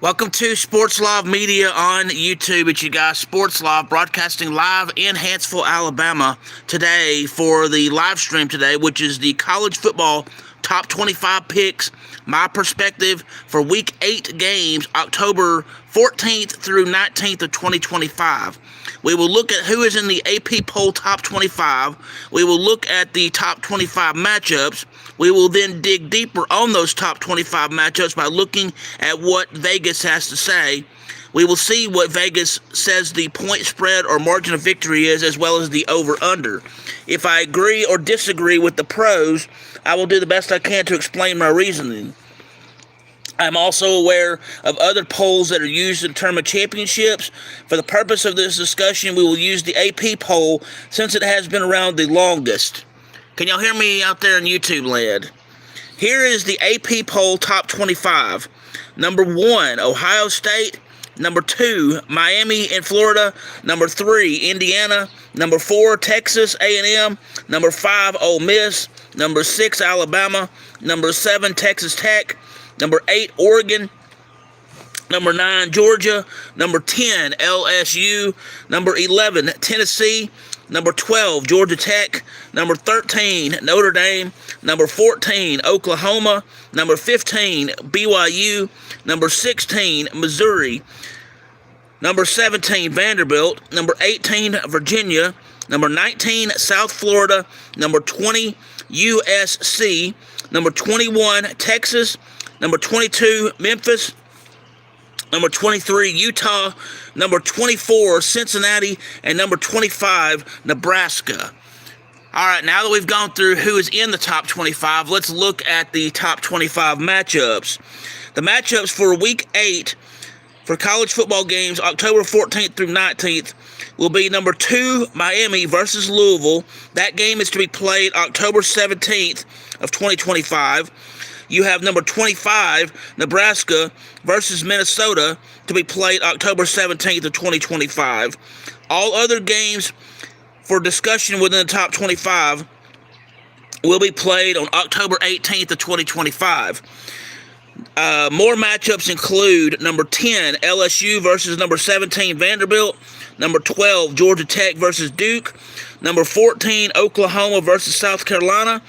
Welcome to Sports Live Media on YouTube. It's you guys, Sports Live, broadcasting live in Huntsville, Alabama today for the live stream today, which is the college football top 25 picks, my perspective for Week 8 games, October 14th through 19th of 2025. We will look at who is in the AP poll top 25. We will look at the top 25 matchups. We will then dig deeper on those top 25 matchups by looking at what Vegas has to say. We will see what Vegas says the point spread or margin of victory is, as well as the over-under. If I agree or disagree with the pros, I will do the best I can to explain my reasoning. I'm also aware of other polls that are used to determine championships. For the purpose of this discussion, we will use the AP poll since it has been around the longest. Can y'all hear me out there in YouTube land? Here is the AP poll top 25. Number 1, Ohio State. Number 2, Miami and Florida. Number 3, Indiana. Number 4, Texas A&M. Number 5, Ole Miss. Number 6, Alabama. Number 7, Texas Tech. Number 8, Oregon. Number 9, Georgia. Number 10, LSU. Number 11, Tennessee. Number 12, Georgia Tech. Number 13, Notre Dame. Number 14, Oklahoma. Number 15, BYU. Number 16, Missouri. Number 17, Vanderbilt. Number 18, Virginia. Number 19, South Florida. Number 20, USC. Number 21, Texas. Number 22, Memphis. Number 23, Utah. Number 24, Cincinnati. And number 25, Nebraska. All right, now that we've gone through who is in the top 25, let's look at the top 25 matchups. The matchups for Week 8 for college football games, October 14th through 19th, will be number 2, Miami versus Louisville. That game is to be played October 17th of 2025. You have number 25, Nebraska versus Minnesota, to be played October 17th of 2025. All other games for discussion within the top 25 will be played on October 18th of 2025. More matchups include number 10, LSU versus number 17, Vanderbilt. Number 12, Georgia Tech versus Duke. Number 14, Oklahoma versus South Carolina.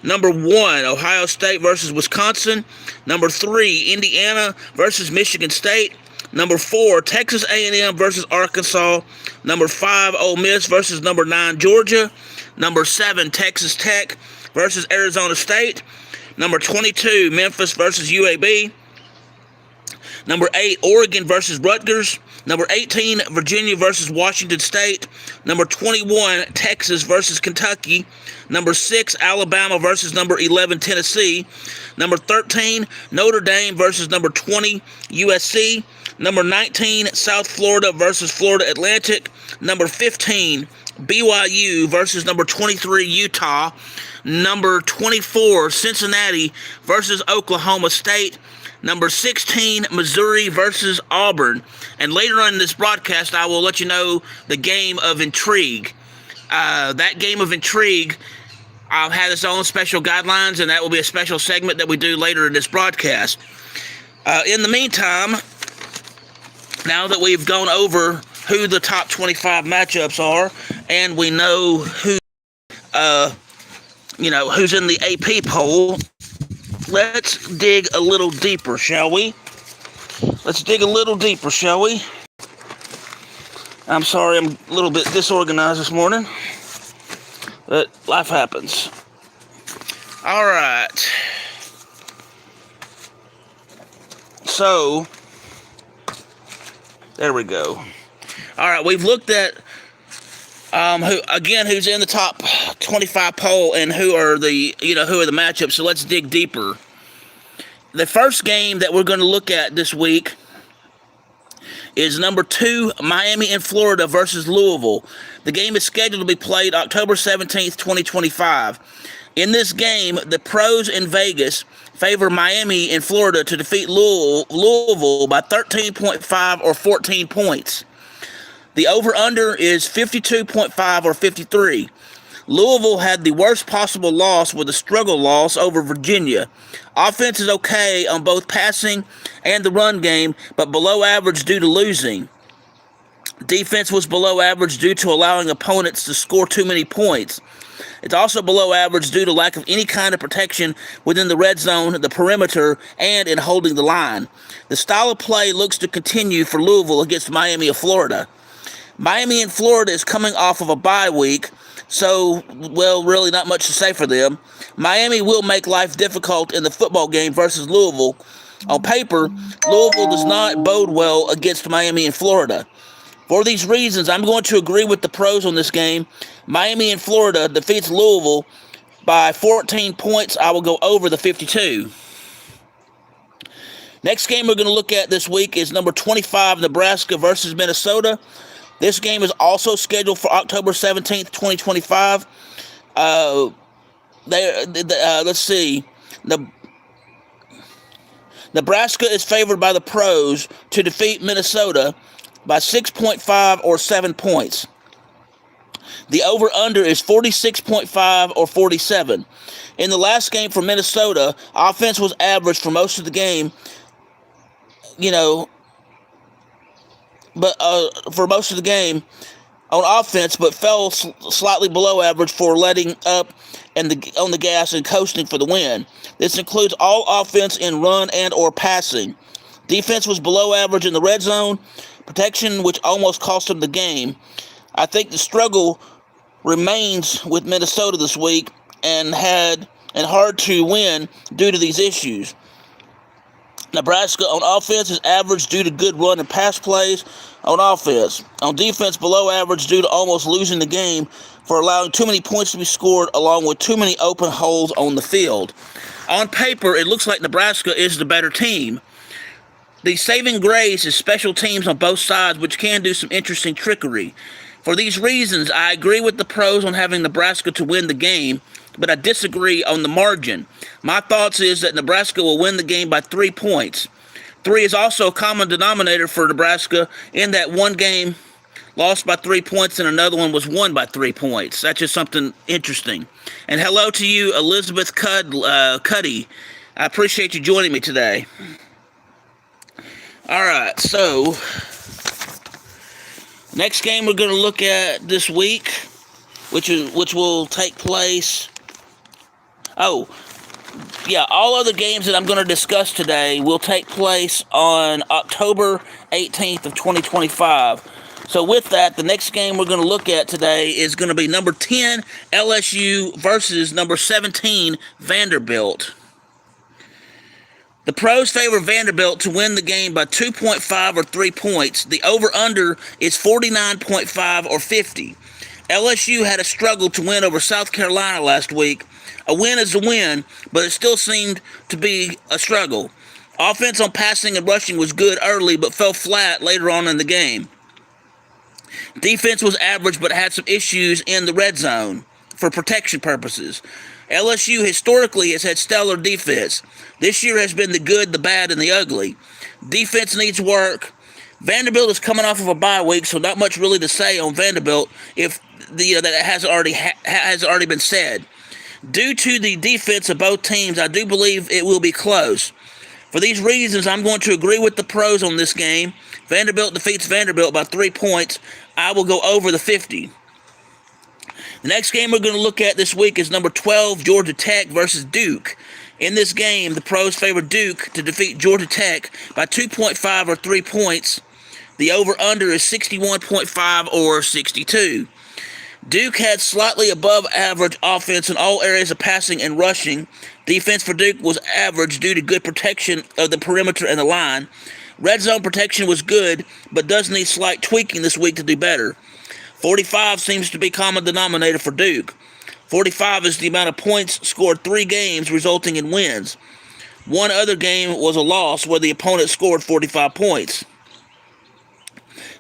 Number 1, Ohio State versus Wisconsin. Number 3, Indiana versus Michigan State. Number 4, Texas A&M versus Arkansas. Number 5, Ole Miss versus number 9, Georgia. Number 7, Texas Tech versus Arizona State. Number 22, Memphis versus UAB. Number 8, Oregon versus Rutgers. Number 18, Virginia versus Washington State. Number 21, Texas versus Kentucky. Number 6, Alabama versus number 11, Tennessee. Number 13, Notre Dame versus number 20, USC. Number 19, South Florida versus Florida Atlantic. Number 15, BYU versus number 23, Utah. Number 24, Cincinnati versus Oklahoma State. Number 16, Missouri versus Auburn. And later on in this broadcast, I will let you know the game of intrigue. That game of intrigue, I'll have its own special guidelines, and that will be a special segment that we do later in this broadcast. In the meantime, now that we've gone over who the top 25 matchups are, and we know who, who's in the AP poll, let's dig a little deeper, shall we? Let's dig a little deeper, shall we? I'm sorry, I'm a little bit disorganized this morning, but life happens. All right. So, there we go. All right, we've looked at who's in the top 25 poll and who are the matchups. So let's dig deeper. The first game that we're going to look at this week is number 2, Miami and Florida versus Louisville. The game is scheduled to be played October 17th, 2025. In this game, the pros in Vegas favor Miami and Florida to defeat Louisville by 13.5 or 14 points. The over-under is 52.5 or 53. Louisville had the worst possible loss with a struggle loss over Virginia. Offense is okay on both passing and the run game, but below average due to losing. Defense was below average due to allowing opponents to score too many points. It's also below average due to lack of any kind of protection within the red zone, the perimeter, and in holding the line. The style of play looks to continue for Louisville against Miami of Florida. Miami and Florida is coming off of a bye week, so, well, really not much to say for them. Miami will make life difficult in the football game versus Louisville. On paper, Louisville does not bode well against Miami and Florida. For these reasons, I'm going to agree with the pros on this game. Miami and Florida defeats Louisville by 14 points. I will go over the 52. Next game we're going to look at this week is number 25, Nebraska versus Minnesota. This game is also scheduled for October 17th, 2025. Let's see. Nebraska is favored by the pros to defeat Minnesota by 6.5 or 7 points. The over-under is 46.5 or 47. In the last game for Minnesota, offense was average for most of the game, for most of the game on offense, but fell slightly below average for letting up and on the gas and coasting for the win. This includes all offense in run and or passing. Defense was below average in the red zone, protection which almost cost them the game. I think the struggle remains with Minnesota this week and hard to win due to these issues. Nebraska on offense is average due to good run and pass plays on offense. On defense, below average due to almost losing the game for allowing too many points to be scored along with too many open holes on the field. On paper, it looks like Nebraska is the better team. The saving grace is special teams on both sides, which can do some interesting trickery. For these reasons, I agree with the pros on having Nebraska to win the game, but I disagree on the margin. My thoughts is that Nebraska will win the game by 3 points. 3 is also a common denominator for Nebraska in that one game lost by 3 points and another one was won by 3 points. That's just something interesting. And hello to you, Elizabeth Cuddy. I appreciate you joining me today. All right, so next game we're going to look at this week, which will take place. All other games that I'm going to discuss today will take place on October 18th of 2025. So with that, the next game we're going to look at today is going to be number 10 LSU versus number 17 Vanderbilt. The pros favor Vanderbilt to win the game by 2.5 or 3 points. The over-under is 49.5 or 50. LSU had a struggle to win over South Carolina last week. A win is a win, but it still seemed to be a struggle. Offense on passing and rushing was good early, but fell flat later on in the game. Defense was average, but had some issues in the red zone for protection purposes. LSU historically has had stellar defense. This year has been the good, the bad, and the ugly. Defense needs work. Vanderbilt is coming off of a bye week, so not much really to say on Vanderbilt if that has already been said. Due to the defense of both teams, I do believe it will be close. For these reasons, I'm going to agree with the pros on this game. Vanderbilt defeats Vanderbilt by 3 points. I will go over the 50. The next game we're going to look at this week is number 12, Georgia Tech versus Duke. In this game, the pros favor Duke to defeat Georgia Tech by 2.5 or 3 points. The over-under is 61.5 or 62. Duke had slightly above average offense in all areas of passing and rushing. Defense for Duke was average due to good protection of the perimeter and the line. Red zone protection was good, but does need slight tweaking this week to do better. 45 seems to be common denominator for Duke. 45 is the amount of points scored 3 games, resulting in wins. One other game was a loss where the opponent scored 45 points.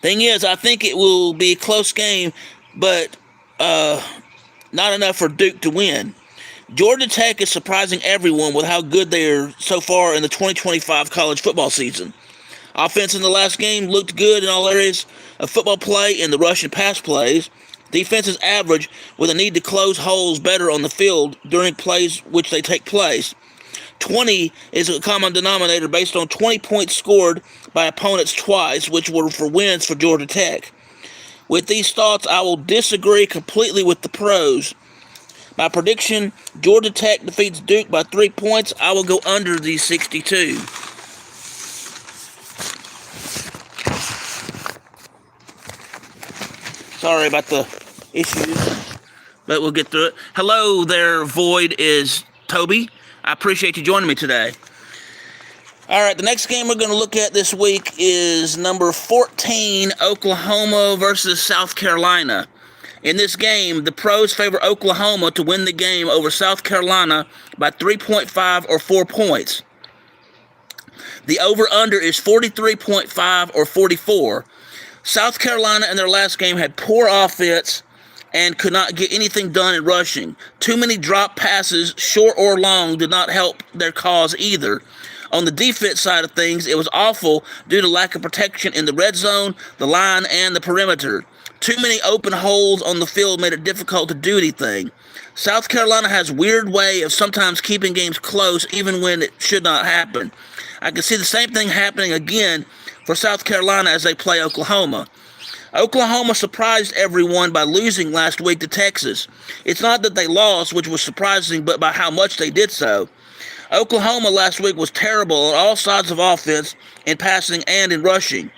Thing is, I think it will be a close game, but not enough for Duke to win. Georgia Tech is surprising everyone with how good they are so far in the 2025 college football season. Offense in the last game looked good in all areas of football play in the rush and pass plays. Defense is average with a need to close holes better on the field during plays which they take place. 20 is a common denominator based on 20 points scored by opponents twice, which were for wins for Georgia Tech. With these thoughts, I will disagree completely with the pros. My prediction, Georgia Tech defeats Duke by 3 points. I will go under the 62. Sorry about the issues, but we'll get through it. Hello there, Void is Toby. I appreciate you joining me today. All right, the next game we're going to look at this week is number 14, Oklahoma versus South Carolina. In this game, the pros favor Oklahoma to win the game over South Carolina by 3.5 or 4 points. The over-under is 43.5 or 44. South Carolina in their last game had poor offense and could not get anything done in rushing. Too many drop passes, short or long, did not help their cause either. On the defense side of things, it was awful due to lack of protection in the red zone, the line, and the perimeter. Too many open holes on the field made it difficult to do anything. South Carolina has a weird way of sometimes keeping games close even when it should not happen. I can see the same thing happening again for South Carolina as they play Oklahoma. Oklahoma surprised everyone by losing last week to Texas. It's not that they lost, which was surprising, but by how much they did so. Oklahoma last week was terrible on all sides of offense, in passing and in rushing.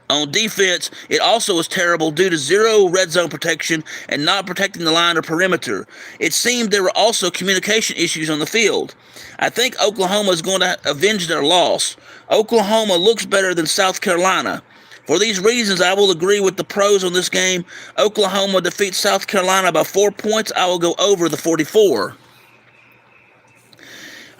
On defense, it also was terrible due to zero red zone protection and not protecting the line or perimeter. It seemed there were also communication issues on the field. I think Oklahoma is going to avenge their loss. Oklahoma looks better than South Carolina. For these reasons, I will agree with the pros on this game. Oklahoma defeats South Carolina by 4 points. I will go over the 44.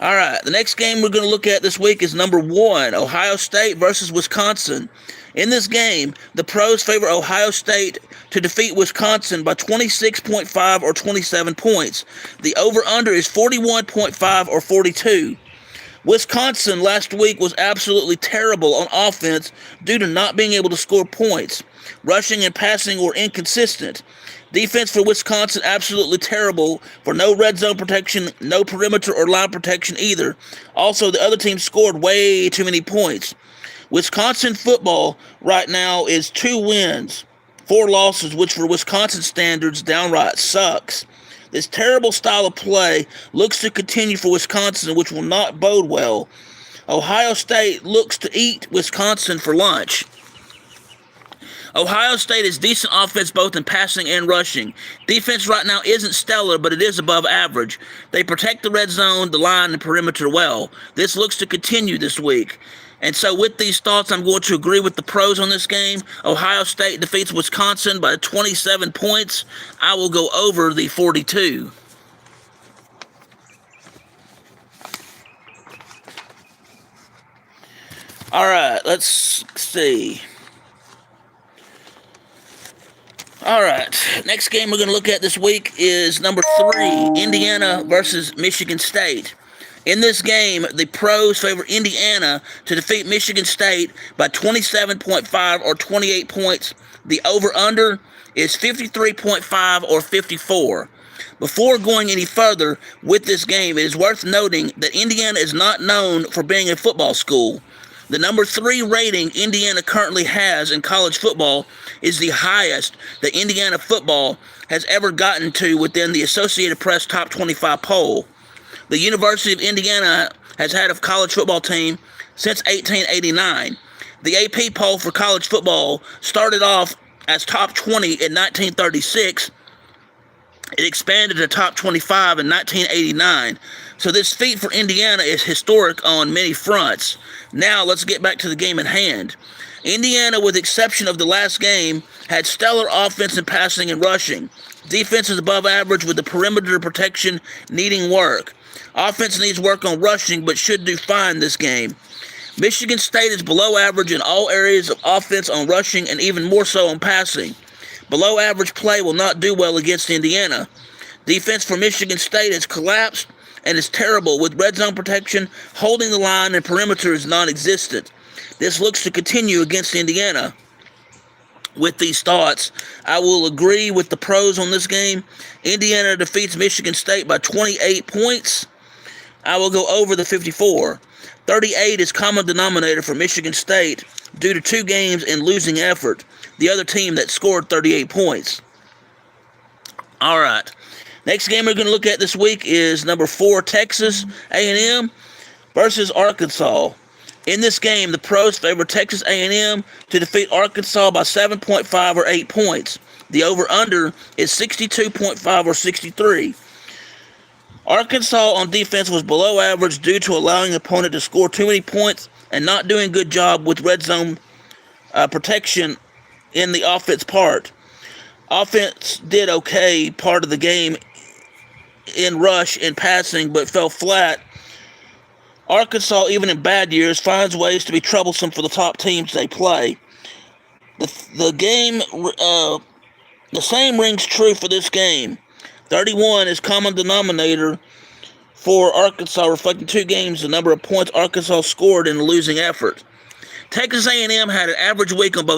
All right, the next game we're going to look at this week is number 1, Ohio State versus Wisconsin. In this game, the pros favor Ohio State to defeat Wisconsin by 26.5 or 27 points. The over-under is 41.5 or 42. Wisconsin last week was absolutely terrible on offense due to not being able to score points. Rushing and passing were inconsistent. Defense for Wisconsin absolutely terrible for no red zone protection, no perimeter or line protection either. Also, the other team scored way too many points. Wisconsin football right now is 2 wins, 4 losses, which for Wisconsin standards downright sucks. This terrible style of play looks to continue for Wisconsin, which will not bode well. Ohio State looks to eat Wisconsin for lunch. Ohio State is decent offense both in passing and rushing. Defense right now isn't stellar, but it is above average. They protect the red zone, the line, and perimeter well. This looks to continue this week. And so with these thoughts, I'm going to agree with the pros on this game. Ohio State defeats Wisconsin by 27 points. I will go over the 42. All right, let's see. All right, next game we're going to look at this week is number 3, Indiana versus Michigan State. In this game, the pros favor Indiana to defeat Michigan State by 27.5 or 28 points. The over-under is 53.5 or 54. Before going any further with this game, it is worth noting that Indiana is not known for being a football school. The number 3 rating Indiana currently has in college football is the highest that Indiana football has ever gotten to within the Associated Press Top 25 poll. The University of Indiana has had a college football team since 1889. The AP poll for college football started off as top 20 in 1936. It expanded to top 25 in 1989. So this feat for Indiana is historic on many fronts. Now let's get back to the game at hand. Indiana, with the exception of the last game, had stellar offense in passing and rushing. Defense is above average with the perimeter protection needing work. Offense needs work on rushing, but should do fine this game. Michigan State is below average in all areas of offense on rushing and even more so on passing. Below average play will not do well against Indiana. Defense for Michigan State has collapsed and is terrible with red zone protection, holding the line, and perimeter is non-existent. This looks to continue against Indiana. with these thoughts. I will agree with the pros on this game. Indiana defeats Michigan State by 28 points. I will go over the 54. 38 is common denominator for Michigan State due to 2 games and losing effort. The other team that scored 38 points. All right. Next game we're going to look at this week is number 4, Texas A&M versus Arkansas. In this game, the pros favor Texas A&M to defeat Arkansas by 7.5 or 8 points. The over-under is 62.5 or 63. Arkansas on defense was below average due to allowing the opponent to score too many points and not doing a good job with red zone protection in the offense part. Offense did okay part of the game in rush and passing, but fell flat. Arkansas, even in bad years, finds ways to be troublesome for the top teams they play. The same rings true for this game. 31 is common denominator for Arkansas, reflecting 2 games, the number of points Arkansas scored in a losing effort. Texas A&M had an average week on both